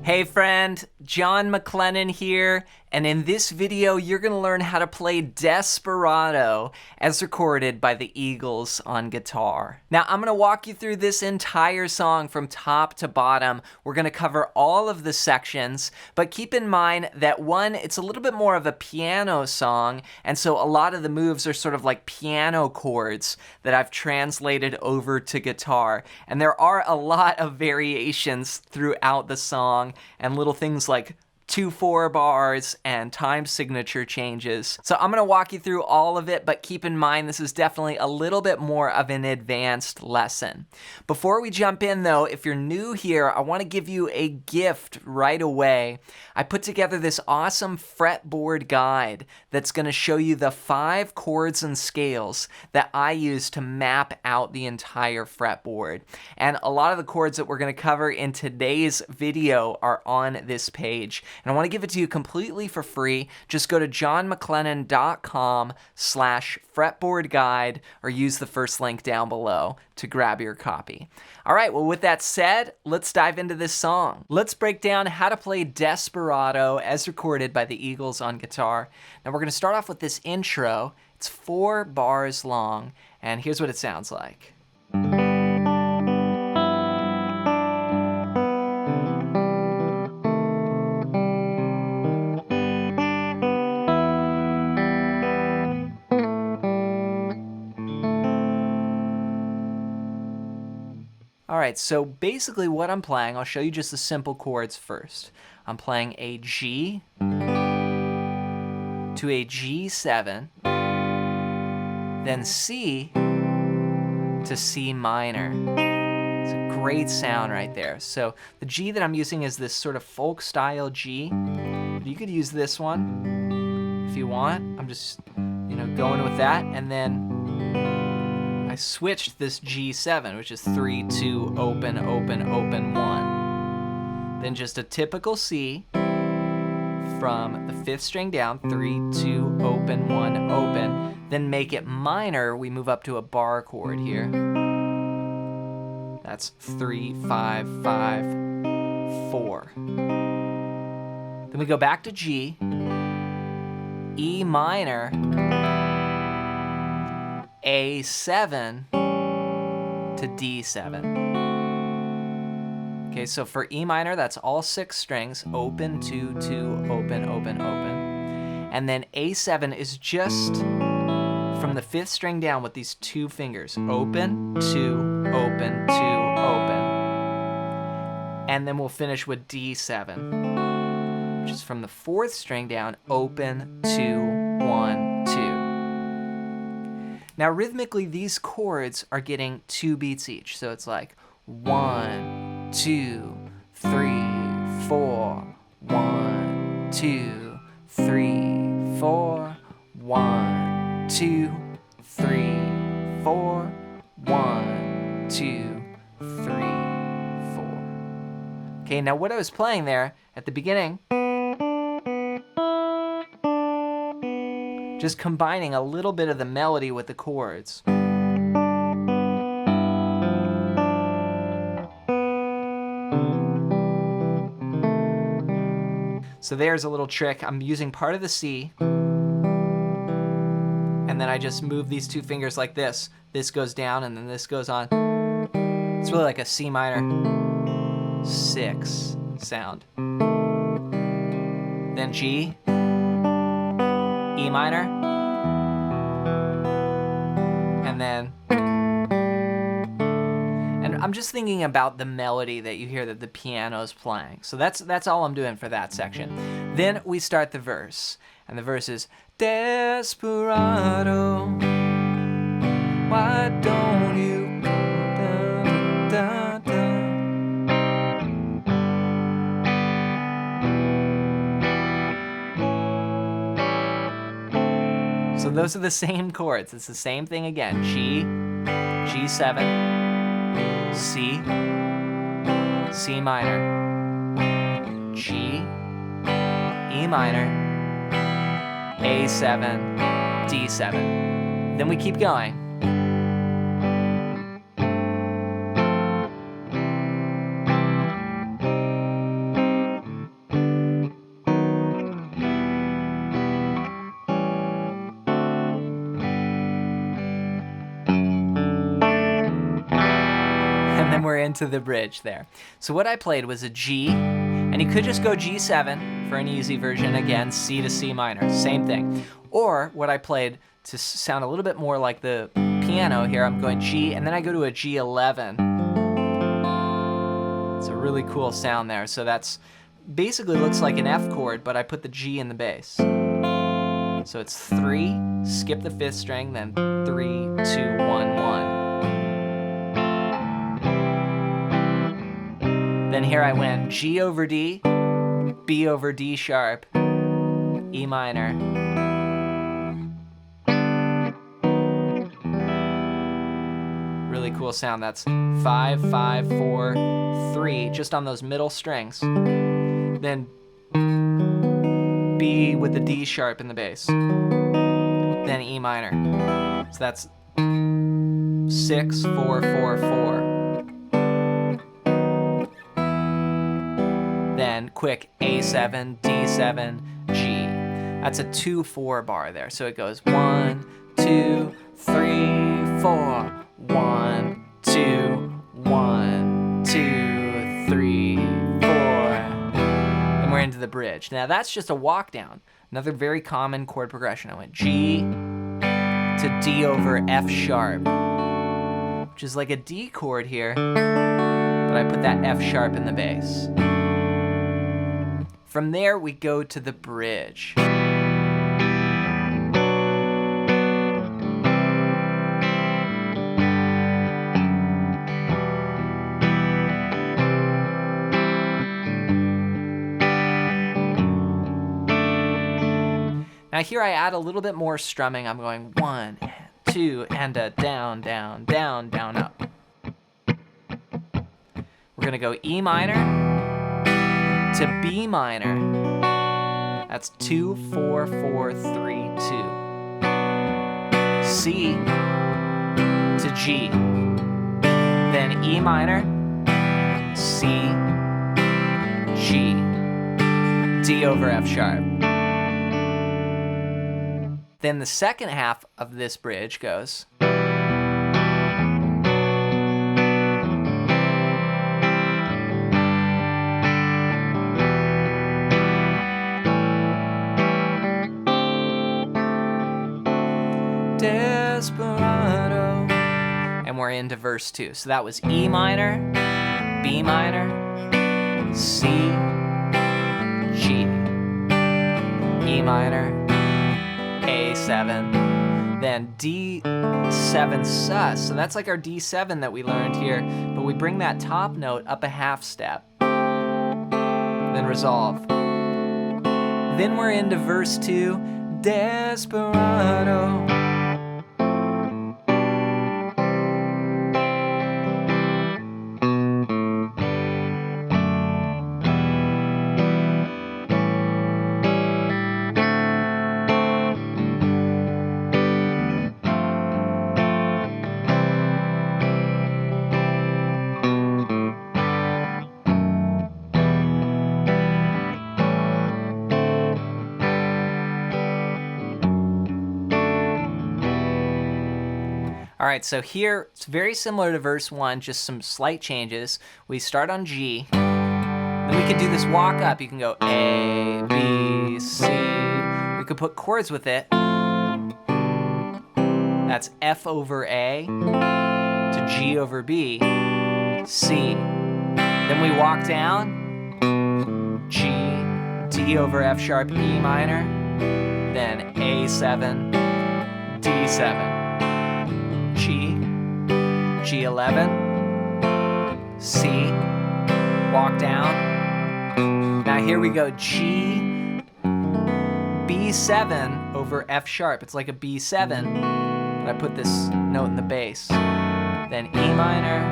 Hey friend, John MacLennan here, and in this video you're going to learn how to play Desperado as recorded by the Eagles on guitar. Now I'm going to walk you through this entire song from top to bottom. We're going to cover all of the sections, but keep in mind that one, it's a little bit more of a piano song, and so a lot of the moves are sort of like piano chords that I've translated over to guitar, and there are a lot of variations throughout the song and little things like 2/4 bars and time signature changes. So I'm gonna walk you through all of it, but keep in mind this is definitely a little bit more of an advanced lesson. Before we jump in though, if you're new here, I wanna give you a gift right away. I put together this awesome fretboard guide that's gonna show you the 5 chords and scales that I use to map out the entire fretboard. And a lot of the chords that we're gonna cover in today's video are on this page. And I want to give it to you completely for free. Just go to johnmaclennan.com/fretboard guide or use the first link down below to grab your copy. All right, well, with that said, let's dive into this song. Let's break down how to play Desperado as recorded by the Eagles on guitar. Now, we're going to start off with this intro. It's 4 bars long, and here's what it sounds like. All right, so basically what I'm playing, I'll show you just the simple chords first. I'm playing a G to a G7, then C to C minor. It's a great sound right there. So the G that I'm using is this sort of folk style G. You could use this one if you want. I'm just, going with that, and then I switched this G7, which is 3, 2, open, open, open, 1. Then just a typical C from the 5th string down, 3, 2, open, 1, open. Then make it minor, we move up to a bar chord here. That's 3, 5, 5, 4. Then we go back to G, E minor, A7 to D7. Okay, so for E minor, that's all 6 strings, open, 2, 2, open, open, open. And then A7 is just from the 5th string down with these 2 fingers, open, 2, open, 2, open. And then we'll finish with D7, which is from the 4th string down, open, 2, 1, 2. Now rhythmically, these chords are getting 2 beats each. So it's like 1, 2, 3, 4, 1, 2, 3, 4, 1, 2, 3, 4, 1, 2, 3, 4. Okay, now what I was playing there at the beginning, just combining a little bit of the melody with the chords. So there's a little trick. I'm using part of the C, and then I just move these 2 fingers like this. This goes down, and then this goes on. It's really like a C minor 6 sound. Then G, E minor, and then, and I'm just thinking about the melody that you hear that the piano's playing. So that's all I'm doing for that section. Then we start the verse, and the verse is, Desperado, why don't you go down, down, down. So those are the same chords. It's the same thing again. G, G7, C, C minor, G, E minor, A7, D7. Then we keep going. into the bridge there. So what I played was a G, and you could just go G7 for an easy version. Again, C to C minor, same thing. Or what I played to sound a little bit more like the piano here, I'm going G, and then I go to a G11. It's a really cool sound there. So that's basically looks like an F chord, but I put the G in the bass. So it's 3, skip the 5th string, then 3, 2, 1, 1. Then here I went G over D, B over D sharp, E minor. Really cool sound. That's 5, 5, 4, 3, just on those middle strings. Then B with the D sharp in the bass. Then E minor. So that's 6, 4, 4, 4. Then quick A7, D7, G. That's a 2-4 bar there. So it goes 1, 2, 3, 4. 1, 2, 1, 2, 3, 4. And we're into the bridge. Now that's just a walk down. Another very common chord progression. I went G to D over F sharp, which is like a D chord here, but I put that F sharp in the bass. From there, we go to the bridge. Now here I add a little bit more strumming. I'm going 1, 2, and a down, down, down, down, up. We're gonna go E minor to B minor. That's 2, 4, 4, 3, 2. C to G. Then E minor, C, G, D over F sharp. Then the second half of this bridge goes. Desperado. And we're into verse 2. So that was E minor, B minor, C, G, E minor, A7, then D7 sus. So that's like our D7 that we learned here, but we bring that top note up a half step. Then resolve. Then we're into verse 2, Desperado. All right, so here it's very similar to verse 1, just some slight changes. We start on G, then we can do this walk up. You can go A, B, C. We could put chords with it. That's F over A to G over B, C. Then we walk down, G, D over F sharp, E minor, then A7, D7. G, G11, C, walk down. Now here we go, G, B7 over F sharp. It's like a B7, but I put this note in the bass. Then E minor,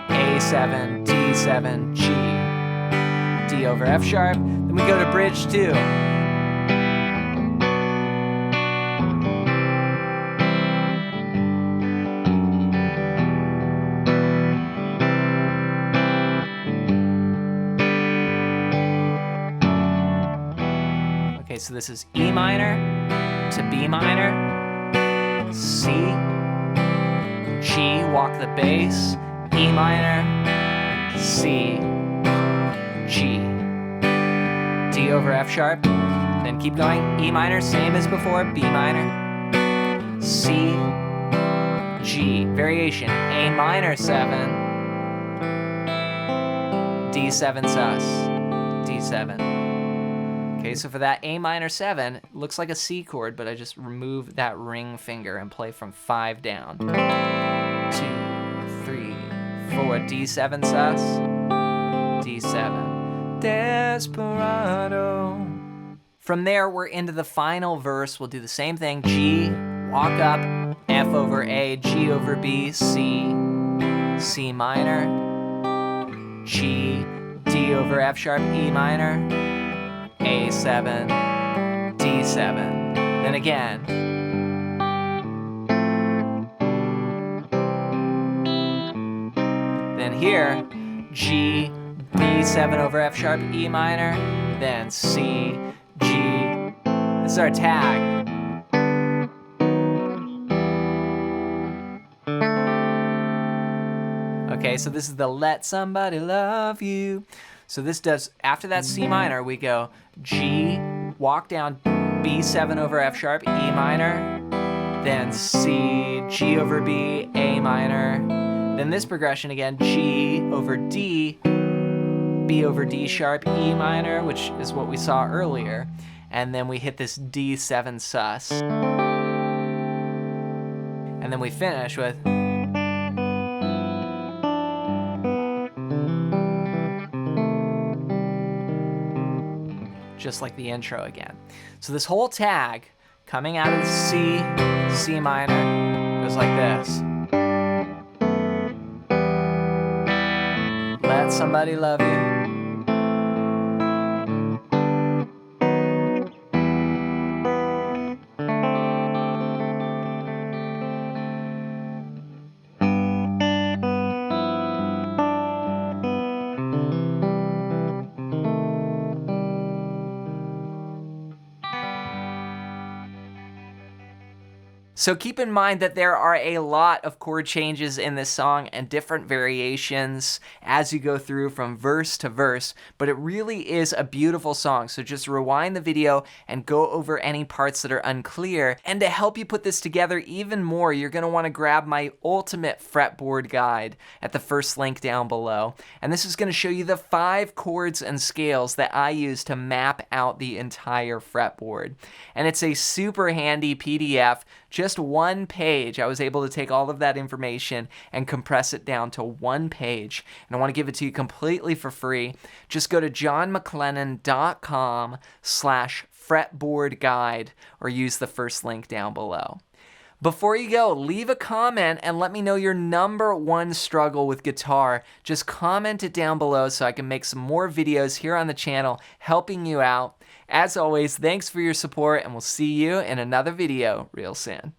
A7, D7, G, D over F sharp. Then we go to bridge 2. Okay, so this is E minor to B minor, C, G, walk the bass, E minor, C, G, D over F sharp, then keep going, E minor, same as before, B minor, C, G, variation, A minor 7, D7 sus, D7. Okay, so for that A minor 7, it looks like a C chord, but I just remove that ring finger and play from 5 down. 2, 3, 4, D7 sus, D7, Desperado. From there, we're into the final verse. We'll do the same thing, G, walk up, F over A, G over B, C, C minor, G, D over F sharp, E minor, A7, D7. Then again. Then here, G, B7 over F sharp, E minor, then C, G. This is our tag. Okay, so this is the Let Somebody Love You. So this does, after that C minor, we go G, walk down, B7 over F sharp, E minor, then C, G over B, A minor, then this progression again, G over D, B over D sharp, E minor, which is what we saw earlier, and then we hit this D7 sus. And then we finish with just like the intro again. So this whole tag coming out of the C, C minor, goes like this. Let somebody love you. So keep in mind that there are a lot of chord changes in this song and different variations as you go through from verse to verse, but it really is a beautiful song. So just rewind the video and go over any parts that are unclear. And to help you put this together even more, you're going to want to grab my ultimate fretboard guide at the first link down below. And this is going to show you the 5 chords and scales that I use to map out the entire fretboard. And it's a super handy PDF. Just one page. I was able to take all of that information and compress it down to one page. And I want to give it to you completely for free. Just go to johnmaclennan.com/fretboard guide or use the first link down below. Before you go, leave a comment and let me know your #1 struggle with guitar. Just comment it down below so I can make some more videos here on the channel helping you out. As always, thanks for your support, and we'll see you in another video real soon.